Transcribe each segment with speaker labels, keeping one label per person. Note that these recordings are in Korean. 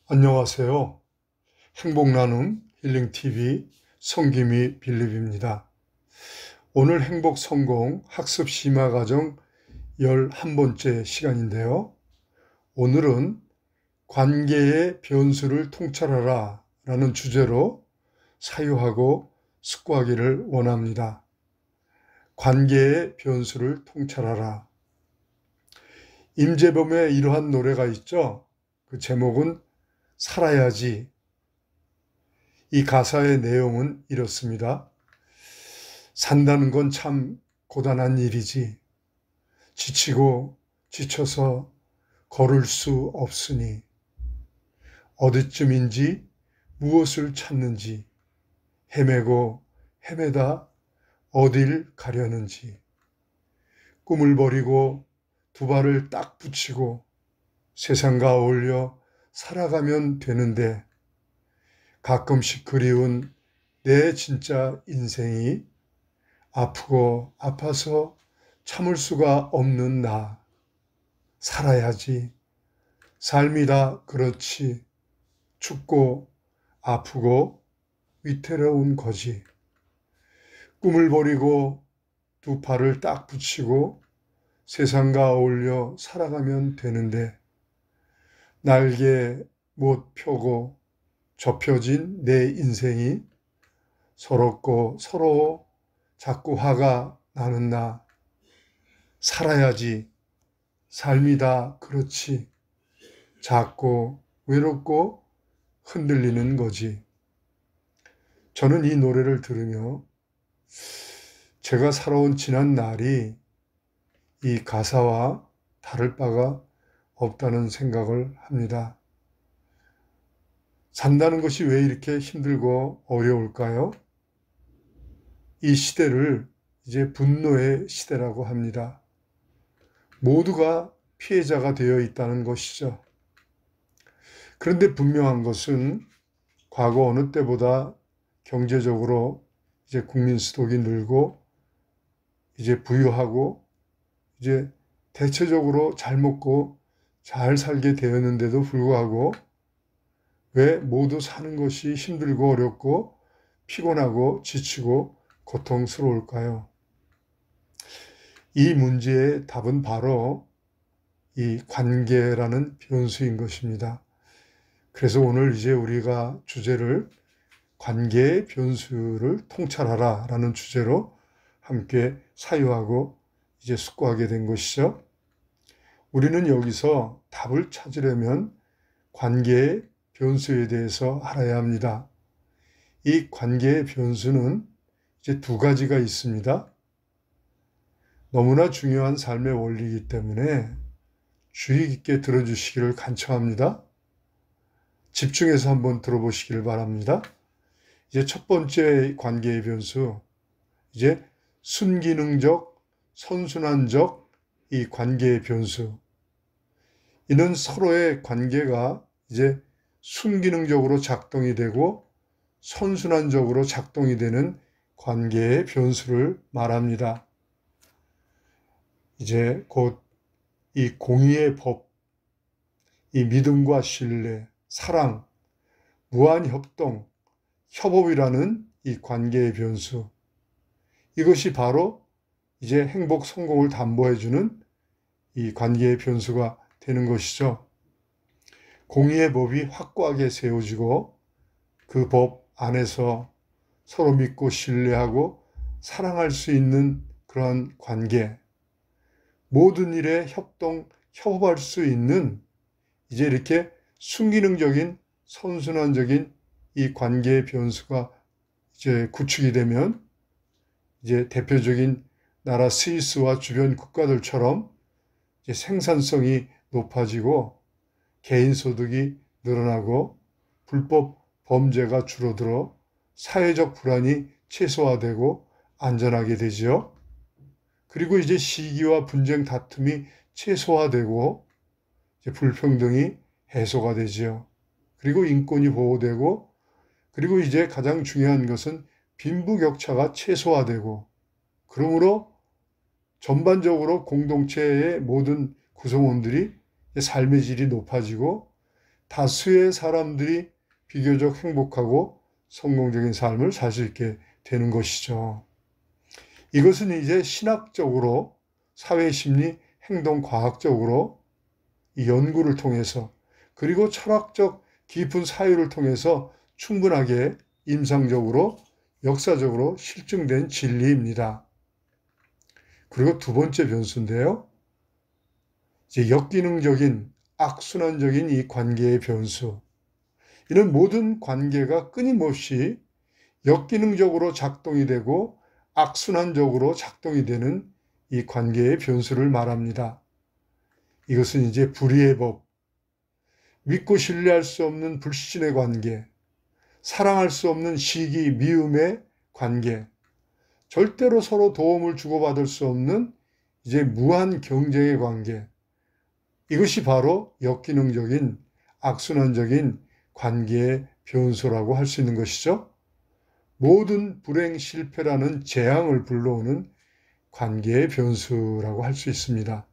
Speaker 1: 안녕하세요. 행복나눔 힐링TV 성김이 빌립입니다. 오늘 행복성공 학습 심화과정 11번째 시간인데요. 오늘은 관계의 변수를 통찰하라 라는 주제로 사유하고 숙고하기를 원합니다. 관계의 변수를 통찰하라. 임재범의 이러한 노래가 있죠. 그 제목은 살아야지. 이 가사의 내용은 이렇습니다. 산다는 건 참 고단한 일이지. 지치고 지쳐서 걸을 수 없으니 어디쯤인지 무엇을 찾는지 헤매고 헤매다 어딜 가려는지 꿈을 버리고 두 발을 딱 붙이고 세상과 어울려 살아가면 되는데 가끔씩 그리운 내 진짜 인생이 아프고 아파서 참을 수가 없는 나. 살아야지. 삶이 다 그렇지. 춥고 아프고 위태로운 거지. 꿈을 버리고 두 팔을 딱 붙이고 세상과 어울려 살아가면 되는데 날개 못 펴고 접혀진 내 인생이 서럽고 서러워 자꾸 화가 나는 나. 살아야지. 삶이 다 그렇지. 작고 외롭고 흔들리는 거지. 저는 이 노래를 들으며 제가 살아온 지난 날이 이 가사와 다를 바가 없다는 생각을 합니다. 산다는 것이 왜 이렇게 힘들고 어려울까요? 이 시대를 이제 분노의 시대라고 합니다. 모두가 피해자가 되어 있다는 것이죠. 그런데 분명한 것은 과거 어느 때보다 경제적으로 이제 국민 수독이 늘고 이제 부유하고 이제 대체적으로 잘 먹고 잘 살게 되었는데도 불구하고 왜 모두 사는 것이 힘들고 어렵고 피곤하고 지치고 고통스러울까요? 이 문제의 답은 바로 이 관계라는 변수인 것입니다. 그래서 오늘 이제 우리가 주제를 관계의 변수를 통찰하라 라는 주제로 함께 사유하고 이제 숙고하게 된 것이죠. 우리는 여기서 답을 찾으려면 관계의 변수에 대해서 알아야 합니다. 이 관계의 변수는 이제 두 가지가 있습니다. 너무나 중요한 삶의 원리이기 때문에 주의 깊게 들어주시기를 간청합니다. 집중해서 한번 들어보시기를 바랍니다. 이제 첫 번째 관계의 변수, 이제 순기능적, 선순환적 이 관계의 변수. 이는 서로의 관계가 이제 순기능적으로 작동이 되고 선순환적으로 작동이 되는 관계의 변수를 말합니다. 이제 곧 이 공의의 법, 이 믿음과 신뢰, 사랑, 무한협동, 협업이라는 이 관계의 변수. 이것이 바로 이제 행복 성공을 담보해주는 이 관계의 변수가 되는 것이죠. 공의의 법이 확고하게 세워지고 그 법 안에서 서로 믿고 신뢰하고 사랑할 수 있는 그런 관계, 모든 일에 협업할 수 있는 이제 이렇게 순기능적인 선순환적인 이 관계의 변수가 이제 구축이 되면 이제 대표적인 나라 스위스와 주변 국가들처럼 이제 생산성이 높아지고 개인 소득이 늘어나고 불법 범죄가 줄어들어 사회적 불안이 최소화되고 안전하게 되죠. 그리고 이제 시기와 분쟁 다툼이 최소화되고 이제 불평등이 해소가 되죠. 그리고 인권이 보호되고 그리고 이제 가장 중요한 것은 빈부격차가 최소화되고 그러므로 전반적으로 공동체의 모든 구성원들이 삶의 질이 높아지고 다수의 사람들이 비교적 행복하고 성공적인 삶을 살 수 있게 되는 것이죠. 이것은 이제 신학적으로, 사회심리, 행동과학적으로 이 연구를 통해서 그리고 철학적 깊은 사유를 통해서 충분하게 임상적으로, 역사적으로 실증된 진리입니다. 그리고 두 번째 변수인데요. 이제 역기능적인, 악순환적인 이 관계의 변수. 이는 모든 관계가 끊임없이 역기능적으로 작동이 되고 악순환적으로 작동이 되는 이 관계의 변수를 말합니다. 이것은 이제 불의의 법, 믿고 신뢰할 수 없는 불신의 관계, 사랑할 수 없는 시기, 미움의 관계, 절대로 서로 도움을 주고받을 수 없는 이제 무한 경쟁의 관계. 이것이 바로 역기능적인, 악순환적인 관계의 변수라고 할 수 있는 것이죠. 모든 불행, 실패라는 재앙을 불러오는 관계의 변수라고 할 수 있습니다.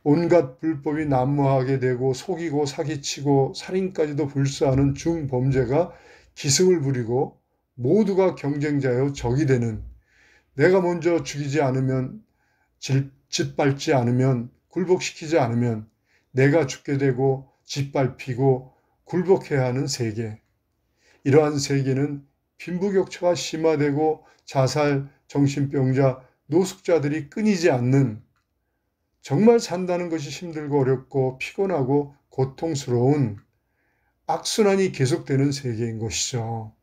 Speaker 1: 온갖 불법이 난무하게 되고 속이고 사기치고 살인까지도 불사하는 중범죄가 기승을 부리고 모두가 경쟁자여 적이 되는, 내가 먼저 죽이지 않으면, 짓밟지 않으면, 굴복시키지 않으면 내가 죽게 되고 짓밟히고 굴복해야 하는 세계. 이러한 세계는 빈부격차가 심화되고 자살, 정신병자, 노숙자들이 끊이지 않는, 정말 산다는 것이 힘들고 어렵고 피곤하고 고통스러운 악순환이 계속되는 세계인 것이죠.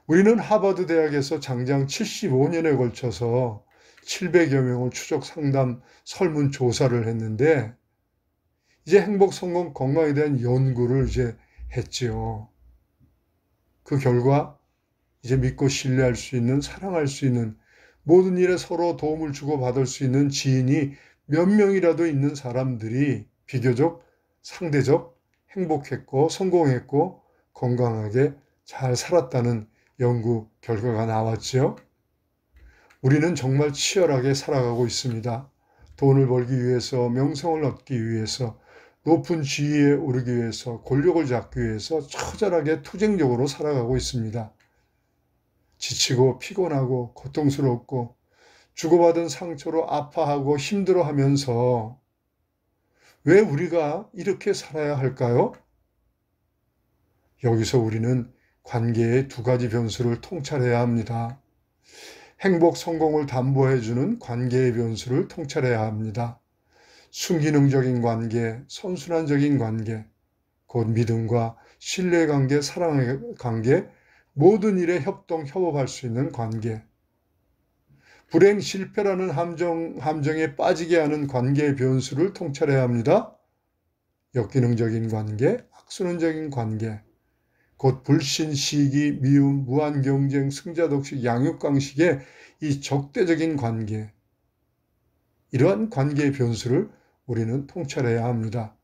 Speaker 1: 우리는 하버드 대학에서 장장 75년에 걸쳐서 700여 명을 추적 상담 설문 조사를 했는데 이제 행복, 성공, 건강에 대한 연구를 이제 했지요. 그 결과 이제 믿고 신뢰할 수 있는, 사랑할 수 있는, 모든 일에 서로 도움을 주고받을 수 있는 지인이 몇 명이라도 있는 사람들이 비교적, 상대적 행복했고 성공했고 건강하게 잘 살았다는 연구 결과가 나왔지요. 우리는 정말 치열하게 살아가고 있습니다. 돈을 벌기 위해서, 명성을 얻기 위해서, 높은 지위에 오르기 위해서, 권력을 잡기 위해서 처절하게 투쟁적으로 살아가고 있습니다. 지치고 피곤하고 고통스럽고 주고받은 상처로 아파하고 힘들어하면서 왜 우리가 이렇게 살아야 할까요? 여기서 우리는 관계의 두 가지 변수를 통찰해야 합니다. 행복, 성공을 담보해주는 관계의 변수를 통찰해야 합니다. 순기능적인 관계, 선순환적인 관계, 곧 믿음과 신뢰관계, 사랑의 관계, 모든 일에 협동, 협업할 수 있는 관계. 불행, 실패라는 함정에 빠지게 하는 관계의 변수를 통찰해야 합니다. 역기능적인 관계, 악순환적인 관계, 곧 불신, 시기, 미움, 무한경쟁, 승자독식, 양육강식의 이 적대적인 관계. 이러한 관계의 변수를 우리는 통찰해야 합니다.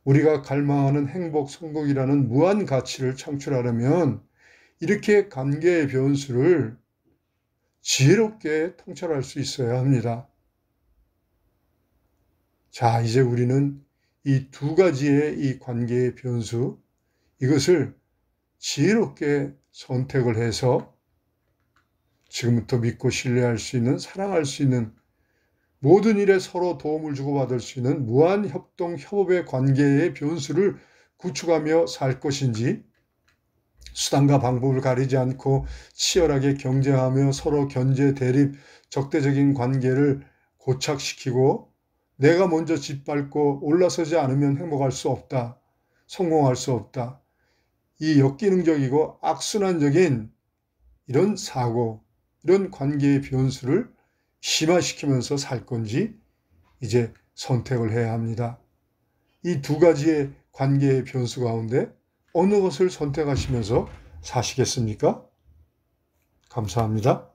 Speaker 1: 우리가 갈망하는 행복, 성공이라는 무한 가치를 창출하려면 이렇게 관계의 변수를 지혜롭게 통찰할 수 있어야 합니다. 자, 이제 우리는 이 두 가지의 이 관계의 변수, 이것을 지혜롭게 선택을 해서 지금부터 믿고 신뢰할 수 있는, 사랑할 수 있는, 모든 일에 서로 도움을 주고받을 수 있는 무한 협동, 협업의 관계의 변수를 구축하며 살 것인지, 수단과 방법을 가리지 않고 치열하게 경쟁하며 서로 견제, 대립, 적대적인 관계를 고착시키고 내가 먼저 짓밟고 올라서지 않으면 행복할 수 없다, 성공할 수 없다. 이 역기능적이고 악순환적인 이런 사고, 이런 관계의 변수를 심화시키면서 살 건지 이제 선택을 해야 합니다. 이 두 가지의 관계의 변수 가운데 어느 것을 선택하시면서 사시겠습니까? 감사합니다.